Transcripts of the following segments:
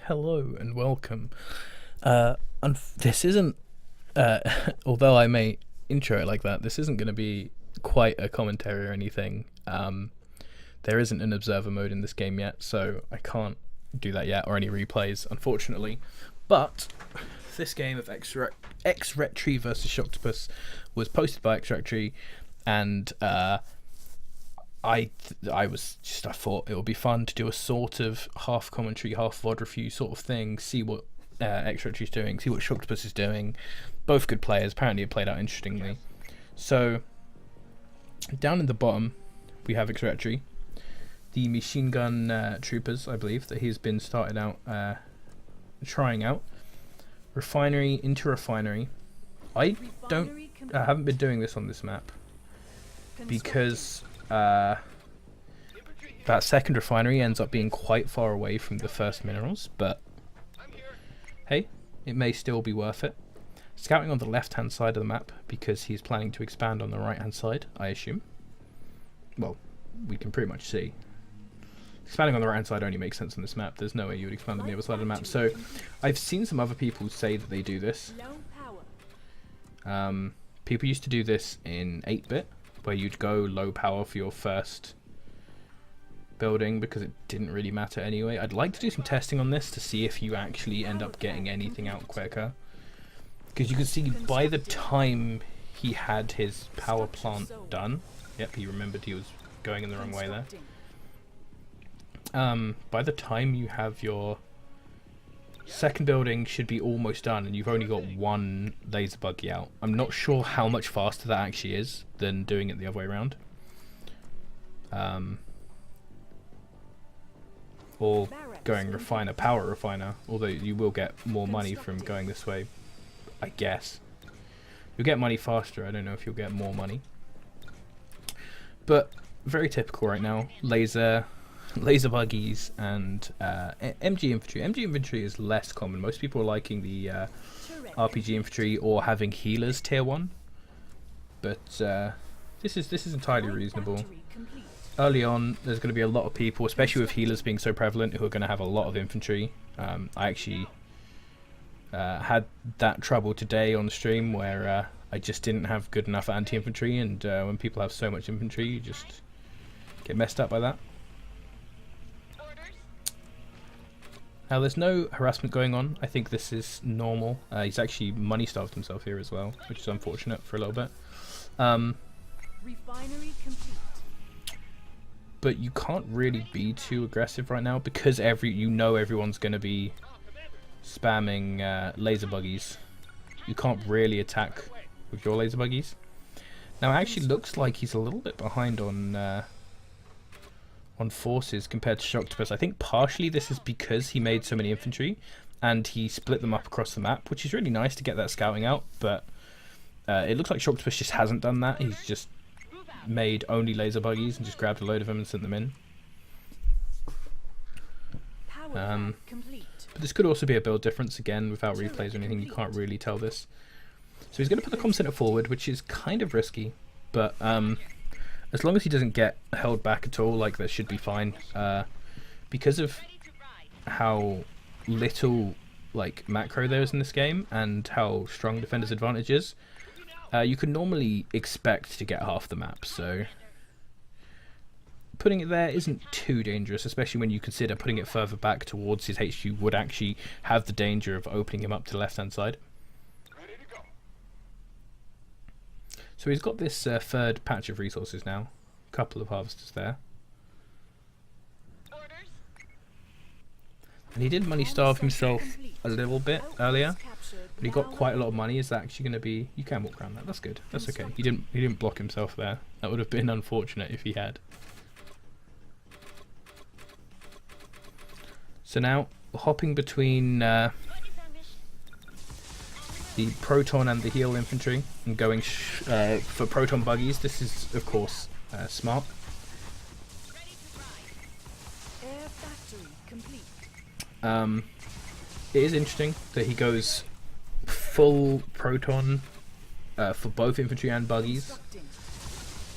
Hello and welcome. This isn't, although I may intro it like that, this isn't going to be quite a commentary or anything. There isn't an observer mode in this game yet, so I can't do that yet, or any replays, unfortunately. But this game of xRetri versus Shocktapus was posted by xRetri, and I thought it would be fun to do a sort of half commentary, half VoD review sort of thing, see what xRetri is doing, see what Shocktapus is doing. Both good players, apparently it played out interestingly. So, down in the bottom, we have xRetri, the machine gun troopers, I believe, that he's been started out trying out. Refinery into refinery. I haven't been doing this on this map because that second refinery ends up being quite far away from the first minerals, but hey, it may still be worth it. Scouting on the left hand side of the map because he's planning to expand on the right hand side, I assume. Well, we can pretty much see. Expanding on the right hand side only makes sense on this map. There's no way you would expand on the other side of the map. So I've seen some other people say that they do this. People used to do this in 8-bit, where you'd go low power for your first building because it didn't really matter anyway. I'd like to do some testing on this to see if you actually end up getting anything out quicker, because you can see by the time he had his power plant done, yep, he remembered he was going in the wrong way there. By the time you have your second building should be almost done and you've only got one laser buggy out. I'm not sure how much faster that actually is than doing it the other way around. Or going power refiner, although you will get more money from going this way, I guess. You'll get money faster, I don't know if you'll get more money. But very typical right now, laser buggies and MG infantry. MG infantry is less common. Most people are liking the RPG infantry or having healers tier 1. But this is entirely reasonable. Early on, there's going to be a lot of people, especially with healers being so prevalent, who are going to have a lot of infantry. I actually had that trouble today on the stream where I just didn't have good enough anti-infantry, and when people have so much infantry, you just get messed up by that. Now, there's no harassment going on. I think this is normal. He's actually money starved himself here as well, which is unfortunate for a little bit. Refinery complete. But you can't really be too aggressive right now because everyone's going to be spamming laser buggies. You can't really attack with your laser buggies. Now, it actually looks like he's a little bit behind on forces compared to Shocktapus. I think partially this is because he made so many infantry and he split them up across the map, which is really nice to get that scouting out, but it looks like Shocktapus just hasn't done that. He's just made only laser buggies and just grabbed a load of them and sent them in. But this could also be a build difference, again, without replays or anything, you can't really tell this. So he's going to put the comm center forward, which is kind of risky, but as long as he doesn't get held back at all, like, that should be fine. Because of how little macro there is in this game and how strong defender's advantage is, you can normally expect to get half the map, so putting it there isn't too dangerous, especially when you consider putting it further back towards his HQ would actually have the danger of opening him up to the left hand side. So he's got this third patch of resources now, a couple of harvesters there. And he did money starve himself a little bit earlier, but he got quite a lot of money. Is that actually going to be... You can walk around that, that's good, that's okay. He didn't block himself there. That would have been unfortunate if he had. So now, hopping between the proton and the heal infantry and going for proton buggies. This is, of course, smart. It is interesting that he goes full proton for both infantry and buggies.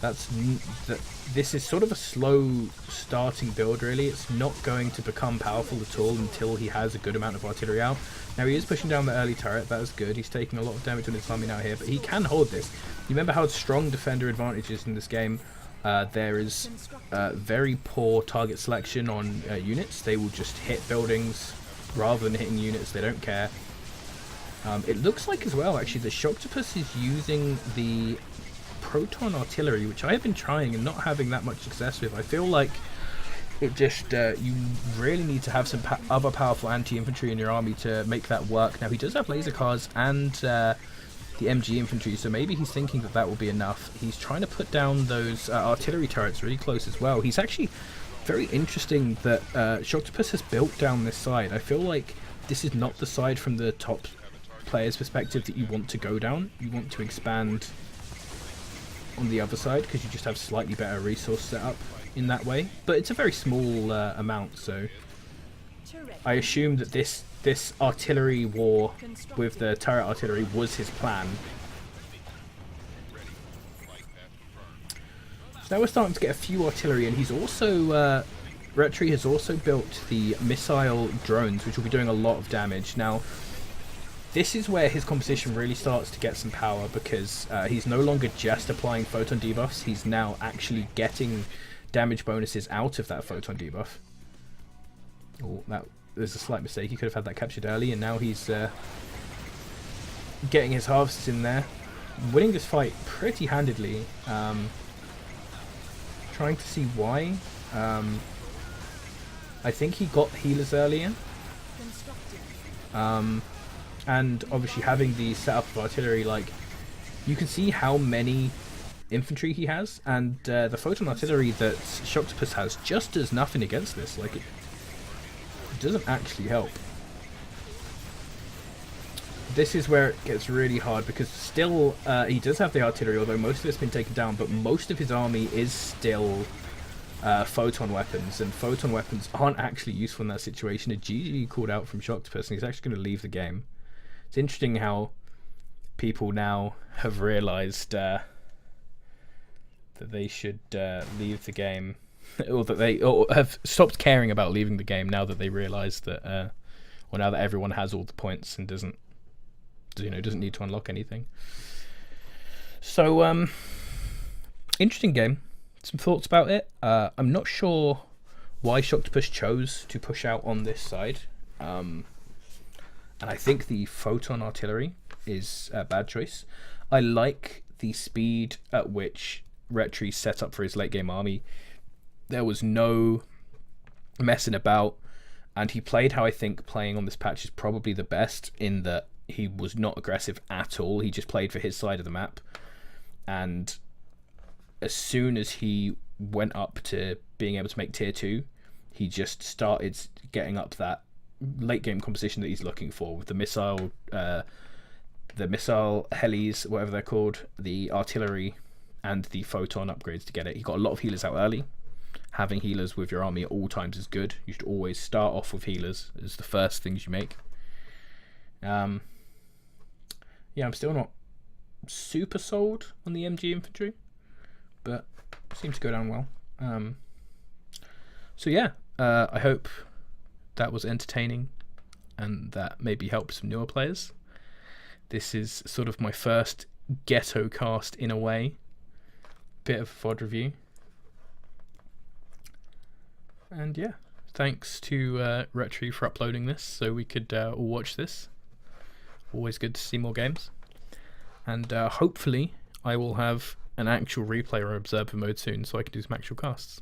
This is sort of a slow starting build, really. It's not going to become powerful at all until he has a good amount of artillery out. Now, he is pushing down the early turret. That is good. He's taking a lot of damage on his army now here, but he can hold this. You remember how strong defender advantage is in this game? There is very poor target selection on units. They will just hit buildings rather than hitting units. They don't care. It looks like as well, actually, the Shocktapus is using the proton artillery, which I have been trying and not having that much success with. I feel like it just you really need to have some other powerful anti-infantry in your army to make that work. Now, he does have laser cars and the MG infantry, so maybe he's thinking that that will be enough. He's trying to put down those artillery turrets really close as well. He's actually very interesting that Shocktapus has built down this side. I feel like this is not the side from the top player's perspective that you want to go down. You want to expand on the other side because you just have slightly better resource setup in that way, but it's a very small amount, so I assume that this artillery war with the turret artillery was his plan. So now we're starting to get a few artillery, and he's also xRetri has also built the missile drones, which will be doing a lot of damage. Now, this is where his composition really starts to get some power, because he's no longer just applying photon debuffs, he's now actually getting damage bonuses out of that photon debuff. Oh, there's a slight mistake. He could have had that captured early, and now he's getting his harvests in there. Winning this fight pretty handedly. Trying to see why. I think he got healers earlier. And obviously having the setup of artillery, like, you can see how many infantry he has, and the photon artillery that Shocktapus has just does nothing against this. Like, it doesn't actually help. This is where it gets really hard, because still he does have the artillery, although most of it's been taken down, but most of his army is still photon weapons, and photon weapons aren't actually useful in that situation. A GG called out from Shocktapus, and he's actually going to leave the game. It's interesting how people now have realised that they should leave the game, or that they have stopped caring about leaving the game now that they realise that, or now that everyone has all the points and doesn't need to unlock anything. So, interesting game. Some thoughts about it. I'm not sure why Shocktapus chose to push out on this side. And I think the photon artillery is a bad choice. I like the speed at which xRetri set up for his late game army. There was no messing about, and he played how I think playing on this patch is probably the best, in that he was not aggressive at all. He just played for his side of the map, and as soon as he went up to being able to make tier 2, he just started getting up that late game composition that he's looking for, with the missile helis, whatever they're called, the artillery, and the photon upgrades to get it. He got a lot of healers out early. Having healers with your army at all times is good. You should always start off with healers as the first things you make. Yeah, I'm still not super sold on the MG infantry, but it seems to go down well. So yeah, I hope that was entertaining and that maybe helped some newer players. This is sort of my first Ghetto cast in a way. Bit of a VoD review. And yeah, thanks to xRetri for uploading this so we could all watch this. Always good to see more games. And hopefully I will have an actual replay or observer mode soon so I can do some actual casts.